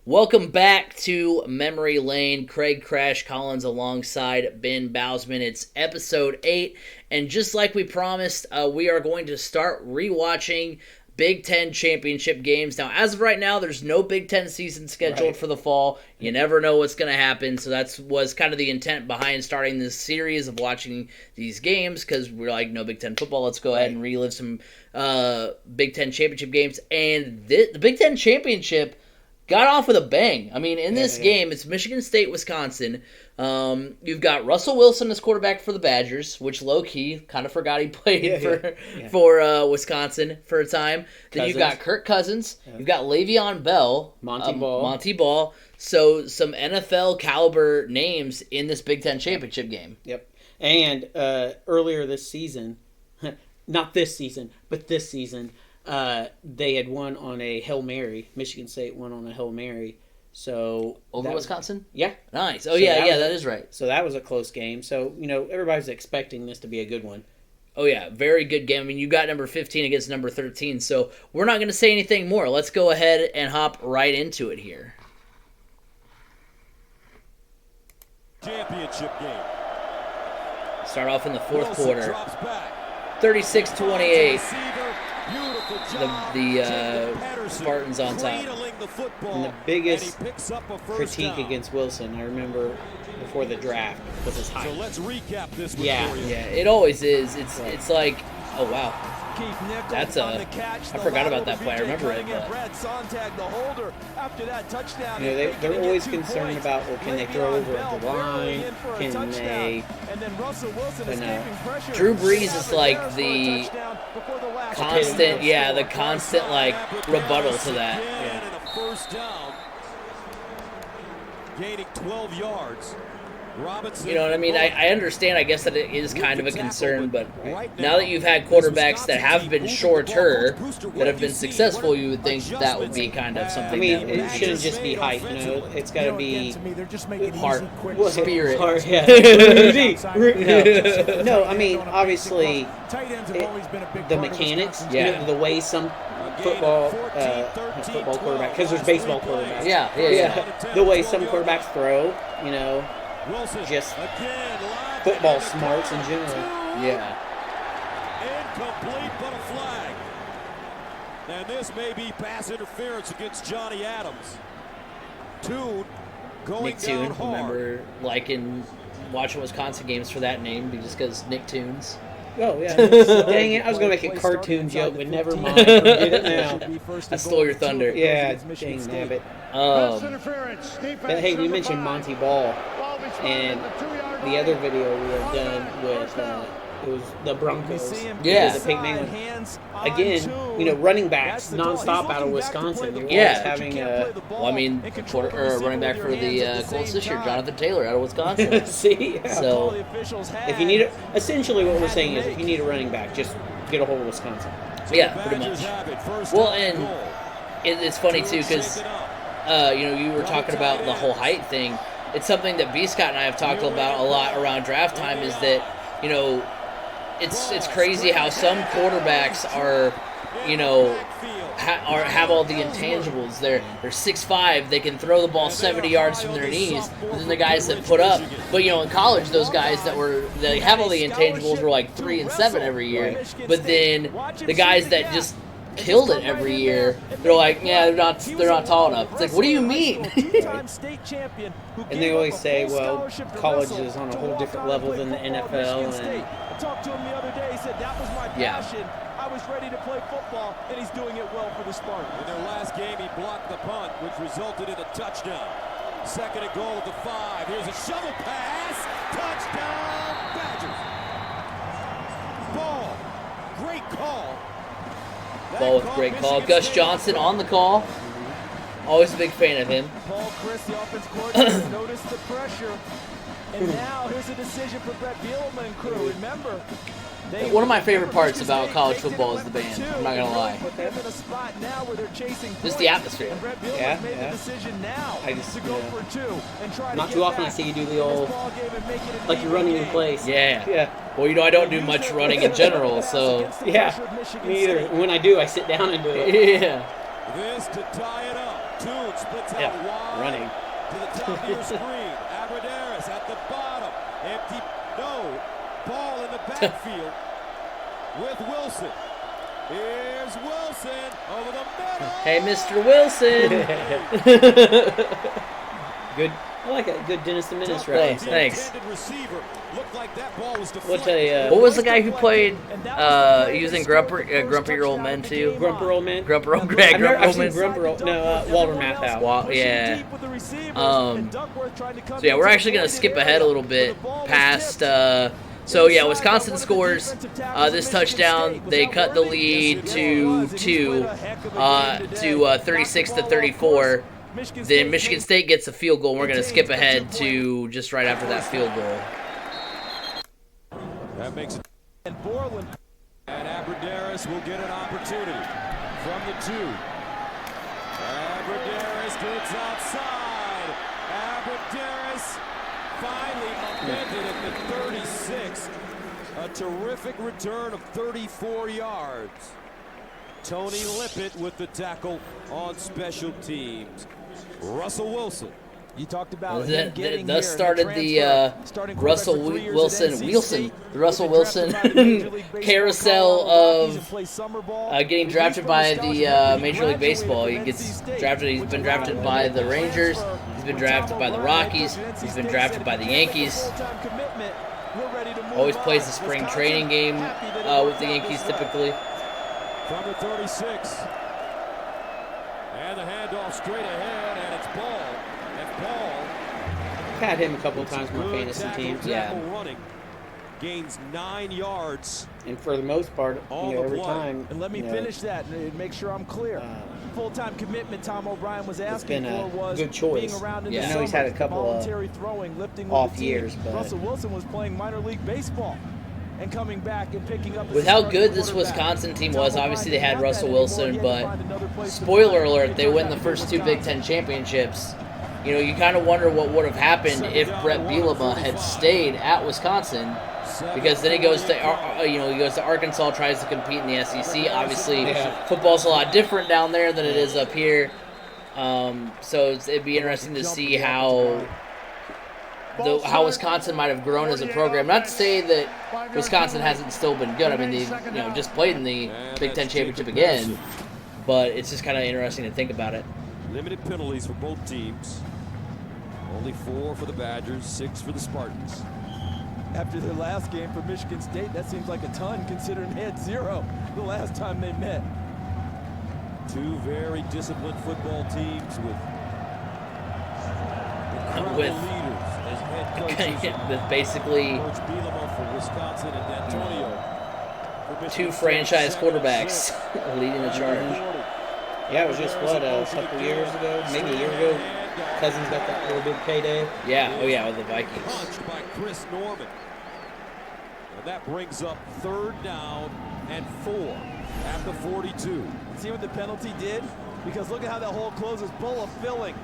Welcome back to Memory Lane. Craig Crash Collins alongside Ben Bousman. It's episode 8, and just like we promised, we are going to start rewatching Big Ten championship games. Now, as of right now, there's no Big Ten season scheduled for the fall. You never know what's going to happen, so that was kind of the intent behind starting this series of watching these games, because we're like, no Big Ten football, let's go ahead and relive some Big Ten championship games. And the Big Ten championship got off with a bang. I mean, in this game, it's Michigan State, Wisconsin. You've got Russell Wilson as quarterback for the Badgers, which low-key, kind of forgot he played for Wisconsin for a time. Then you've got Kirk Cousins. You've got Le'Veon Bell. Monty Ball. So some NFL-caliber names in this Big Ten championship game. Yep. And earlier this season, not this season, but this season, they had won on a Hail Mary. Michigan State won on a Hail Mary. So over Wisconsin? Yeah. Nice. Oh, so that is right. So that was a close game. So, everybody's expecting this to be a good one. Oh, yeah. Very good game. I mean, you got number 15 against number 13. So we're not going to say anything more. Let's go ahead and hop right into it here. Championship game. Start off in the fourth quarter. 36-28. The Spartans on top. And the biggest critique against Wilson, I remember before the draft, was his height. So let's recap this one. Yeah, it always is. It's like, oh wow, I forgot about that play. I remember it. They're always concerned about, well, can they throw over the line? Can they? Drew Brees is like the constant like rebuttal to that. And a first down, gaining 12 yards. Robinson, you know what I mean? I understand, I guess, that it is kind of a concern, but now that you've had quarterbacks that have been shorter, that have been successful, you would think that would be kind of something. I mean, it shouldn't just be height, it's got to be heart, spirit. No, I mean, obviously, the mechanics, the way some football quarterback, because there's baseball quarterbacks. Yeah. The way some quarterbacks throw, just football smarts in general. Yeah. Incomplete, but a flag. And this may be pass interference against Johnny Adams. Toon going Nick down Toon, hard. remember watching Wisconsin games for that name, just because Nick Toons. Oh, yeah. Dang it, I was going to make a cartoon joke, but never mind. Forget it now. I stole your thunder. Yeah, dang nabbit. But hey, we mentioned Monty Ball, and the other video we have done with it was the Broncos. Yeah. The Peyton Manning. Again, running backs nonstop out of Wisconsin. They're always having running back for the Colts this year, Jonathan Taylor out of Wisconsin. See? Yeah. So, if you need essentially what we're saying is if you need a running back, just get a hold of Wisconsin. Yeah, pretty much. Well, and it's funny too because you were talking about the whole height thing. It's something that B. Scott and I have talked about a lot around draft time. Is that it's crazy how some quarterbacks are have all the intangibles. They're 6'5", they can throw the ball 70 yards from their knees. And then the guys that put up, but in college, those guys that have all the intangibles were like 3 and 7 every year. But then the guys that just killed it every year, they're like, they're not tall enough. It's like, what do you mean? And they always say, well, college is on a whole different level than the NFL. And I talked to him the other day. He said that was my passion. I was ready to play football, and he's doing it well for the Spartans. In their last game, he blocked the punt, which resulted in a touchdown. Second and goal at the 5. Here's a shovel pass. Touchdown, Badgers. Ball. Great call. Ball with great call. Gus Johnson on the call. Always a big fan of him. Paul Chris, the offense coordinator, noticed the pressure. And now here's a decision for Brett Bielema and crew. Remember, one of my favorite parts about college football is the band. I'm not gonna lie. Just the atmosphere. Yeah. Not too often I see you do the old, like you're running in place. Yeah. Well, I don't do much running in general, so. Yeah, me either. When I do, I sit down and do it. Yeah. This to tie it up. Toon splits out wide running to the top of your screen. Abradaris at the bottom. Empty. No. Ball in the backfield with Wilson. Here's Wilson over the middle. Hey, Mr. Wilson. Good. I like a good Dennis the Menace reference. Thanks. What was the guy who played using Grumpy Old Men too? Grumper Old Man? Grumper Old Men. Walter Matthau. So yeah, we're actually going to skip ahead a little bit past... So yeah, Wisconsin scores this touchdown. They cut the lead to 36-34. Then Michigan State gets a field goal. We're going to skip ahead to just right after that field goal. That makes it. And Borland and Abradaris will get an opportunity from the 2. Abradaris gets outside. Abradaris finally upended at the 36. A terrific return of 34 yards. Tony Lippett with the tackle on special teams. Russell Wilson. You talked about thus started the Russell Wilson carousel of getting drafted by the Major League Baseball. He gets drafted. He's been drafted by the Rangers. He's been drafted by the Rockies. He's been drafted by the Yankees. Always plays the spring training game with the Yankees typically. From the 36. And the handoff straight ahead, and it's Ball. And Ball. I've had him a couple of times in my fantasy teams. Running. Gains 9 yards. And for the most part, every time. And let me finish that and make sure I'm clear. Full-time commitment Tom O'Brien was asking for was good choice. Being around in I the know he's had a couple voluntary throwing, lifting off years, but Russell Wilson was playing minor league baseball. And coming back and picking up. With how good this Wisconsin team was, obviously they had Russell Wilson, but spoiler alert, they win the first 2 Big Ten championships. You kind of wonder what would have happened if Brett Bielema had stayed at Wisconsin, because then he goes to Arkansas, tries to compete in the SEC. Obviously, football's a lot different down there than it is up here, so it'd be interesting to see how Wisconsin might have grown as a program. Not to say that Wisconsin hasn't still been good. I mean, they just played in the Big Ten championship again, but it's just kind of interesting to think about it. Limited penalties for both teams. Only 4 for the Badgers, 6 for the Spartans. After their last game for Michigan State, that seems like a ton considering they had 0 the last time they met. 2 very disciplined football teams with leaders. With basically Coach Bielema for Wisconsin and D'Antonio for 2 franchise quarterbacks leading the charge. Yeah, it was just, a couple years ago, maybe a year ago, Cousins got that little big payday. Yeah, with the Vikings. Punched by Chris Norman. And that brings up 3rd down and 4 at the 42. See what the penalty did? Because look at how that hole closes, full of filling.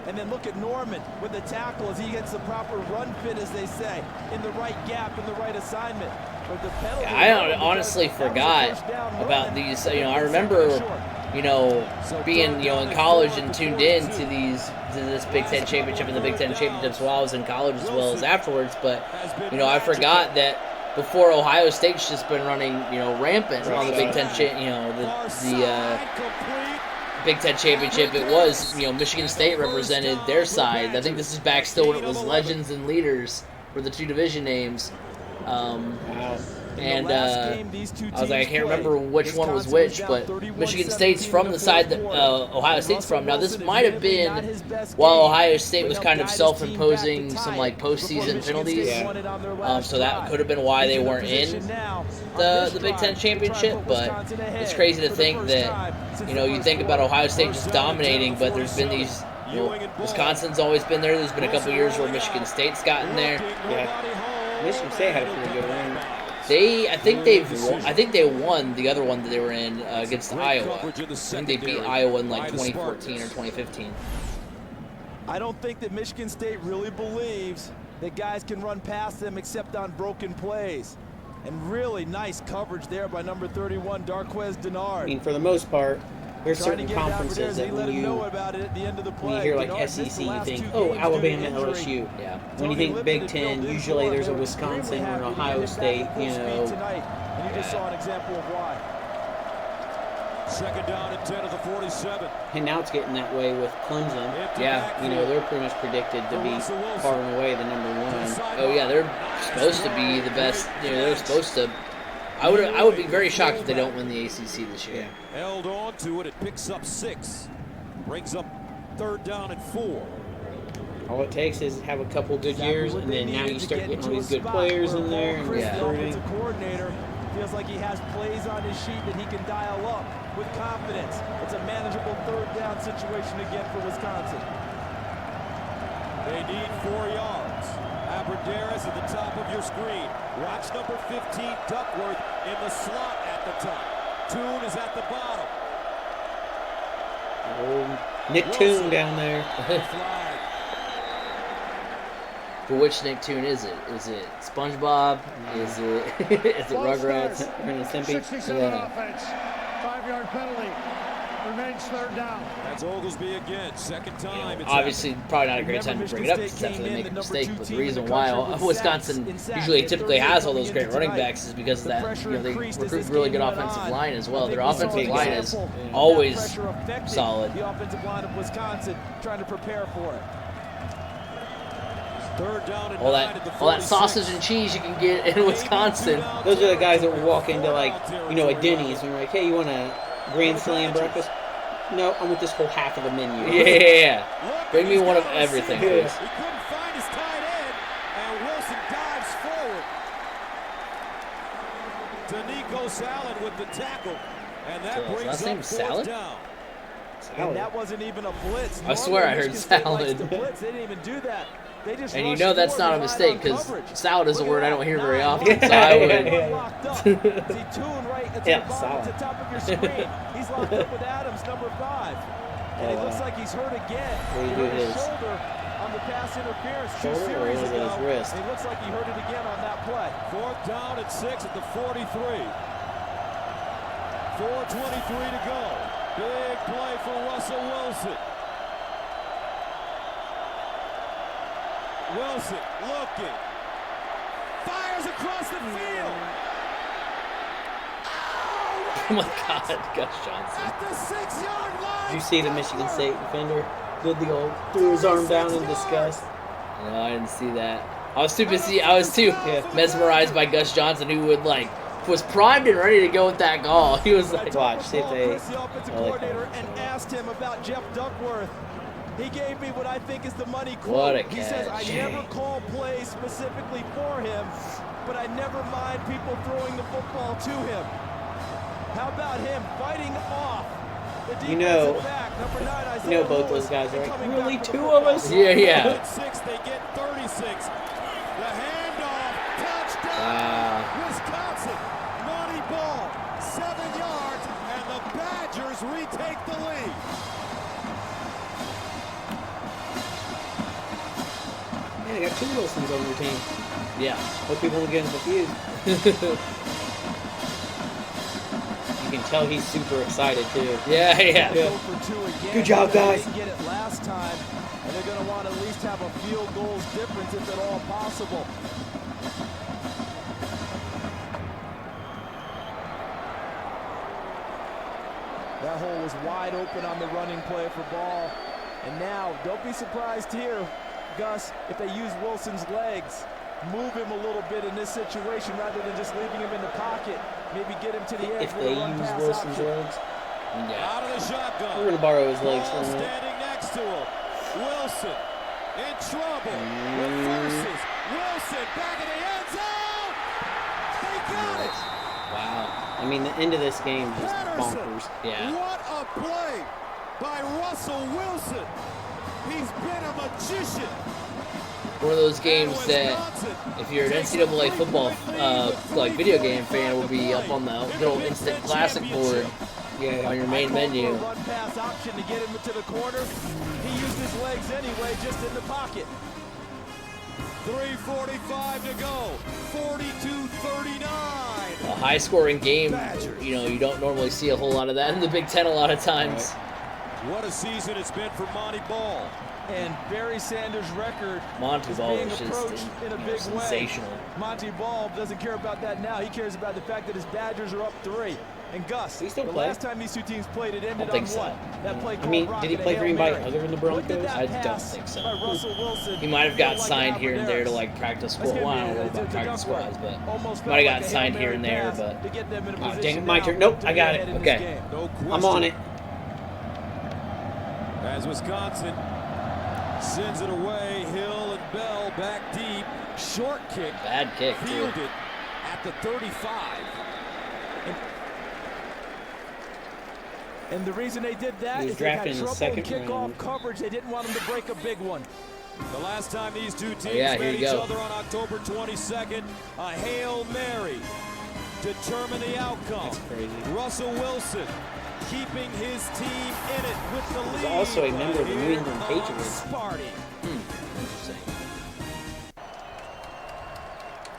And then look at Norman with the tackle as he gets the proper run fit, as they say, in the right gap, in the right assignment. But the penalty, I honestly forgot about these. I remember, being in college and tuned in to this Big Ten championship and the Big Ten championships while I was in college as well as afterwards. But I forgot that before Ohio State's just been running rampant on the Big Ten, Big Ten championship. It was, Michigan State represented their side. I think this is back still when it was Legends and Leaders were the 2 division names. And I was like, I can't remember which one was which, but Michigan State's from the side that Ohio State's from. Now, this might have been while Ohio State was kind of self-imposing some postseason penalties. So that could have been why they weren't in the Big Ten championship. But it's crazy to think that you think about Ohio State just dominating, but there's been these. Wisconsin's always been there. There's been a couple years where Michigan State's gotten there. Yeah. Michigan State had a pretty good run. I think they won the other one that they were in against Iowa. I think they beat Iowa in 2014 or 2015. I don't think that Michigan State really believes that guys can run past them except on broken plays. And really nice coverage there by number 31, Darquez Denard. I mean, for the most part, There's certain conferences that when you hear like SEC, you think, oh, Alabama, LSU. Yeah. When you think Big Ten, usually there's a Wisconsin or an Ohio State, you know. And you just saw an example of why. Second down and 10 of the 47. And now it's getting that way with Clemson. Yeah. You know, they're pretty much predicted to be far and away the number one. Oh yeah, they're supposed to be the best. You know, they're supposed to. I would be very shocked if they don't win the ACC this year. Held on to it. It picks up 6. Brings up 3rd down and 4. All it takes is have a couple good years, and then now you start getting all these good players in there. And the coordinator feels like he has plays on his sheet that he can dial up with confidence. It's a manageable 3rd down situation again for Wisconsin. They need 4 yards. Aberderis at the top of your screen. Watch number 15, Duckworth, in the slot at the top. Toon is at the bottom. Oh, Nick Toon down there. Flag. But which Nicktoon is it? Is it SpongeBob? Is it Rugrats? Ren and Stimpy. 67 offense. 5-yard penalty. Remains 3rd down. That's Oglesby again. 2nd time. It's Obviously, probably not a great time to bring it up except for they make a mistake. But the reason why Wisconsin usually typically has all those great running backs is because of that, you know, they recruit really good offensive line as well. Their offensive line is always solid. The offensive line of Wisconsin trying to prepare for it. 3rd down and All 9 at the that 46. sausage and cheese you can get in Wisconsin. Those are the guys that will walk into, like, you know, a Denny's and you're like, hey, you want a Grand Slam breakfast? No, I want this whole half of the menu. Yeah. Bring me one of everything, please. He couldn't find his tight end, and Wilson dives forward. Danico Salad with the tackle, and that So, brings last up name 4th Salad? down. And that wasn't even a blitz. I swear I heard Michigan State likes salad. to blitz. They didn't even do that. They just And you rushed know that's forward not a and mistake relied on because coverage. salad is a Look word at I don't hear very that. often. So I would. Locked up. See Toon right at the Yeah, bottom, solid. at the top of your screen. He's locked up with Adams, number 5. And it looks like he's hurt again. What do you He do hurt with his his shoulder on the pass interference 2 shoulder, or series is it ago. his wrist? And it looks like he hurt it again on that play. 4th down and 6 at the 43. 4:23 to go. Big play for Russell Wilson. Wilson looking. Fires across the field. Oh my God, Gus Johnson. At the 6-yard line. Did you see the Michigan State defender did the old threw his arm down in disgust? No, I didn't see that. I was too mesmerized by Gus Johnson, who was primed and ready to go with that call. He was like, Watch, see if they. The offensive coordinator and asked him about Jeff Duckworth. He gave me what I think is the money quote. What a He says, I catch. never call plays specifically for him, but I never mind people throwing the football to him. How about him fighting off the defensive You know, back, number 9, Isaiah You know both Lewis, those guys are and like, coming really back for the 2 of us? yeah, yeah. At 6, they get 36. The handoff, touchdown. Wow. Wisconsin, money ball, 7 yards, and the Badgers retake the lead. Man, they got 2 Wilsons on their team. Yeah. Hope people don't get him confused. You can tell he's super excited too. Yeah, yeah. Go for 2 again. Good job, guys. They didn't get it last time, and they're going to want to at least have a field goals difference if at all possible. That hole was wide open on the running play for ball. And now, don't be surprised here, Gus, if they use Wilson's legs. Move him a little bit in this situation rather than just leaving him in the pocket. Maybe get him to the edge. If with they a run use pass Wilson's option. legs, Yeah. Out of the shotgun. we're gonna borrow his legs Ball for a minute. standing next to him. Wilson in trouble. Reverses. Wilson back in the end zone. They got it. Wow. I mean, the end of this game is just Patterson. bonkers. Yeah. What a play by Russell Wilson. He's been a magician. One of those games that, if you're an NCAA football video game fan, will be up on the good old instant classic board Yeah. on your main menu. Run pass option to get him to the corner. He used his legs anyway, just in the pocket. 3:45 to go. 42-39. A high-scoring game, you know, you don't normally see a whole lot of that in the Big Ten a lot of times. What a season it's been for Monty Ball. And Barry Sanders' record Monty is Ball being is just approached in a big sensational. way. Monty Ball doesn't care about that now. He cares about the fact that his Badgers are up 3. And Gus, the last time these two teams played, it ended on so. what? That play I mean, called did he Rocket play and for Hail anybody Mary. other than the Look at Broncos? that I don't pass think so. by Russell Wilson. He might have got Like signed here and there to Alvarez. like practice That's squad. gonna Well, I be don't know a- about it's a practice dunk squads, but Almost might have felt got like a signed Hail here and Mary there. pass But to get them in a Oh, position dang it, my now turn. Nope, to I be got ahead it. in this Okay. game. No question. I'm on it. As Wisconsin sends it away, Hill and Bell back deep. Short kick. bad kick too. Fielded at the 35. And the reason they did that He was is they had drafted in the trouble in second kickoff round. coverage. They didn't want him to break a big one. The last time these two teams here met you each go. other on October 22nd, a Hail Mary determined the outcome. That's crazy. Russell Wilson keeping his team in it with the lead. also a member of the New here England on Patriots. Sparty. Interesting.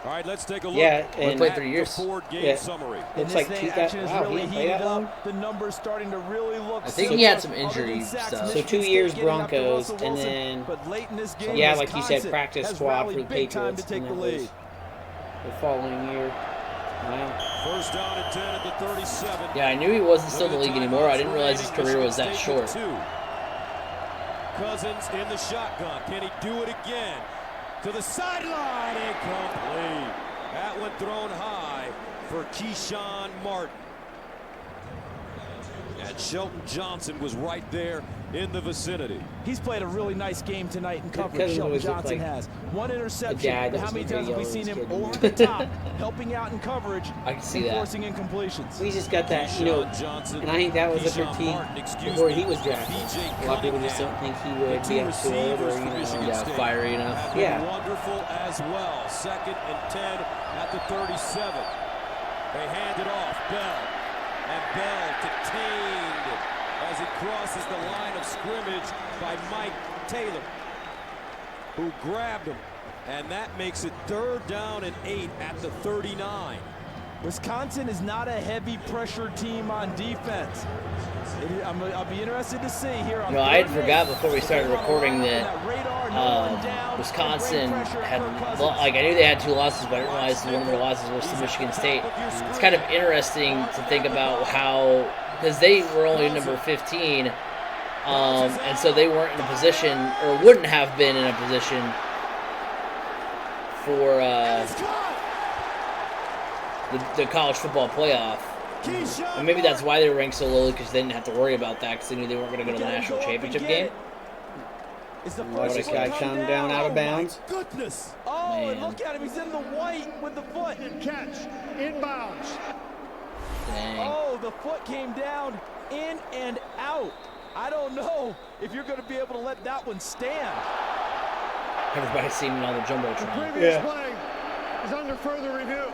All right, let's take a look Yeah, Only and played at 3 the years. Ford game Yeah. summary. And Looks this like thing he got. action has Wow, he really didn't play heated that long. up. The numbers starting to really look. I think so he had good. some Other than injury sacks, stuff. So Michigan 2 State years getting after Broncos, Russell and Wilson, then but late in this game, yeah, like you said, Wisconsin practice has squad for rallied the big time Patriots. to take and the that was lead. the following year. Wow. First down and 10 at the 37. Yeah, I knew he wasn't still in the league anymore. I didn't realize his career was that short. Cousins in the shotgun. Can he do it again? To the sideline. Incomplete. That one thrown high for Keyshawn Martin. And Shelton Johnson was right there in the vicinity. He's played a really nice game tonight in coverage. Cousins Shelton always looked Johnson like has one interception. dad But that how many was times have we yelling seen at his him kid. over the top, helping out in coverage, I can see and that. forcing incompletions? He's just got that, you know, Keyshawn Johnson, and I think that was a Keyshawn critique Martin, excuse before me, he was drafted. BJ A lot of people just don't Cunningham. think he would The be two up to it, receivers or, for you know. Michigan Yeah, State fiery enough. have been Yeah. wonderful as well. Second and 10 at the 37. They hand it off. Bell. And Bell detained as he crosses the line of scrimmage by Mike Taylor, who grabbed him. And that makes it 3rd down and 8 at the 39. Wisconsin is not a heavy pressure team on defense. I'll be interested to see here. On You know, I had 3rd and forgot 8, before we started recording that radar, no one down, Wisconsin and pressure had, Kirk Cousins. like, I knew they had 2 losses, but I didn't realize one of their losses was to Michigan State. It's kind of interesting to think about how, because they were only number 15, and so they weren't in a position, or wouldn't have been in a position for the college football playoff. And maybe that's why they were ranked so lowly, because they didn't have to worry about that, because they knew they weren't going to go to the national championship game. It's the Watch first this guy one come down out of bounds. Goodness. Oh, and Man. look at him. He's in the white with the foot. Catch, inbounds. Dang. Oh, the foot came down, in and out. I don't know if you're going to be able to let that one stand. Everybody's seen it on the The Jumbotron. previous play is under further review.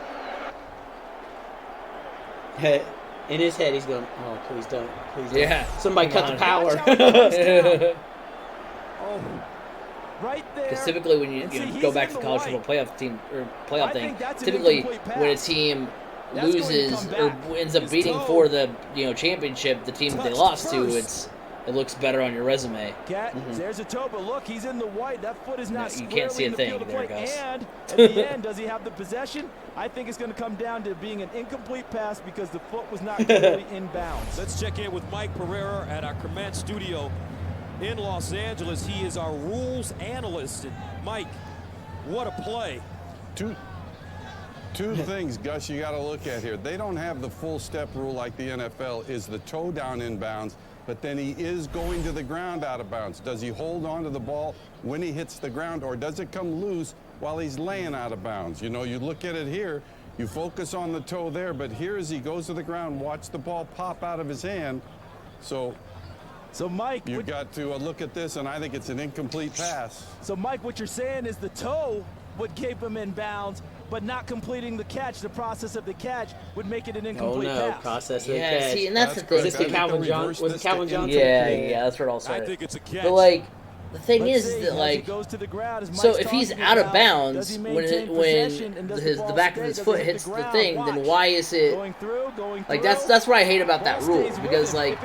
In his head, he's going, "Oh, please don't, please don't." Yeah. Somebody Come cut the on. power. Watch out, he goes down. Oh, right there. Because typically when you And see, know, he's go back in to the the college white. football playoff team or playoff I thing, think that's an typically incomplete when a pass. team That's going to loses come or back. ends up His beating toe. for the championship, the team that they Touched lost to, first. it looks better on your resume. Cat, there's a toe, but look, he's in the white. That foot is not No, you squarely can't see a in the thing field of there, play. Gus. And at the end, does he have the possession? I think it's going to come down to being an incomplete pass because the foot was not clearly in bounds. Let's check in with Mike Pereira at our command studio in Los Angeles. He is our rules analyst. And Mike, what a play. Two things, Gus, you got to look at here. They don't have the full step rule like the NFL. Is the toe down in bounds, but then he is going to the ground out of bounds. Does he hold on to the ball when he hits the ground, or does it come loose while he's laying out of bounds? You know, you look at it here, you focus on the toe there, but here as he goes to the ground, watch the ball pop out of his hand. So Mike, you've got to look at this, and I think it's an incomplete pass. So, Mike, what you're saying is the toe would keep him in bounds, but not completing the catch, the process of the catch, would make it an Oh incomplete no, pass. process of the Yeah, catch. see, and that's the That's thing. Was this the I think Calvin they Johnson? reversed Was it this Calvin to Johnson? Yeah, that's where it all I started. think it's a catch. But like, The thing is that, like, so if he's out of bounds when the back of his foot hits the thing, then why is it like that's what I hate about that rule, because like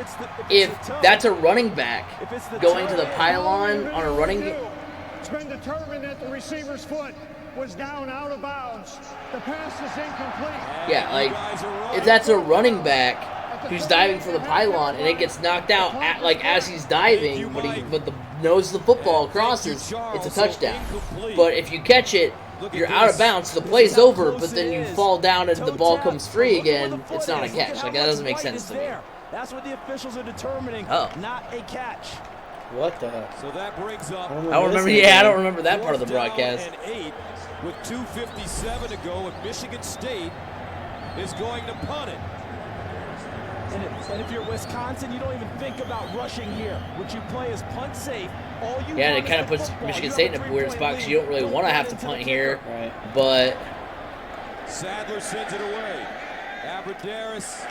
if that's a running back going to the pylon on a running game. It's been determined that the receiver's foot was down out of bounds. The pass is incomplete. Yeah, like if that's a running back who's diving for the pylon and it gets knocked out as he's diving, but the nose of the football crosses, it's a touchdown. But if you catch it, you're out of bounds, the play's over, but then you fall down and the ball comes free again, it's not a catch. Like, that doesn't make sense to me. That's what the officials are determining, not a catch. What the heck? So that brings up. I don't remember that part of the broadcast. And 8 with 2:57 to go, and Michigan State is going to punt it. And if you're Wisconsin, you don't even think about rushing here. What you play is punt safe. And it kind of puts Michigan State in a weird spot because you don't really want to have to punt here. Right. But Sadler sends it away. Abradaris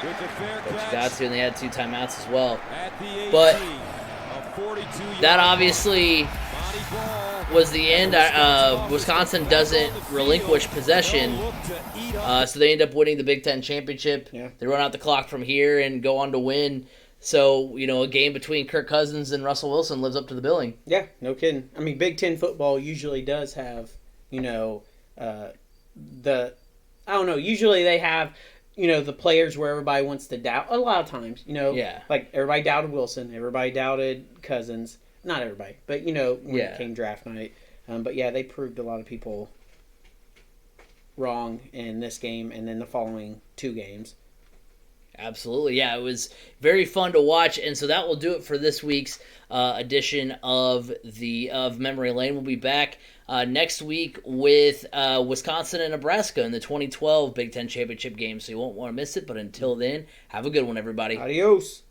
with the fair catch. Got to, and they had 2 timeouts as well. At the 18, But a 42-yard that obviously was the end. Wisconsin doesn't relinquish possession, so they end up winning the Big Ten championship. Yeah. They run out the clock from here and go on to win. So, a game between Kirk Cousins and Russell Wilson lives up to the billing. Yeah, no kidding. I mean, Big Ten football usually does have, usually they have, the players where everybody wants to doubt. A lot of times, Yeah. like everybody doubted Wilson, everybody doubted Cousins. Not everybody, but, when it came draft night. But, yeah, they proved a lot of people wrong in this game and then the following 2 games. Absolutely. Yeah, it was very fun to watch. And so that will do it for this week's edition of Memory Lane. We'll be back next week with Wisconsin and Nebraska in the 2012 Big Ten Championship game. So you won't want to miss it. But until then, have a good one, everybody. Adios.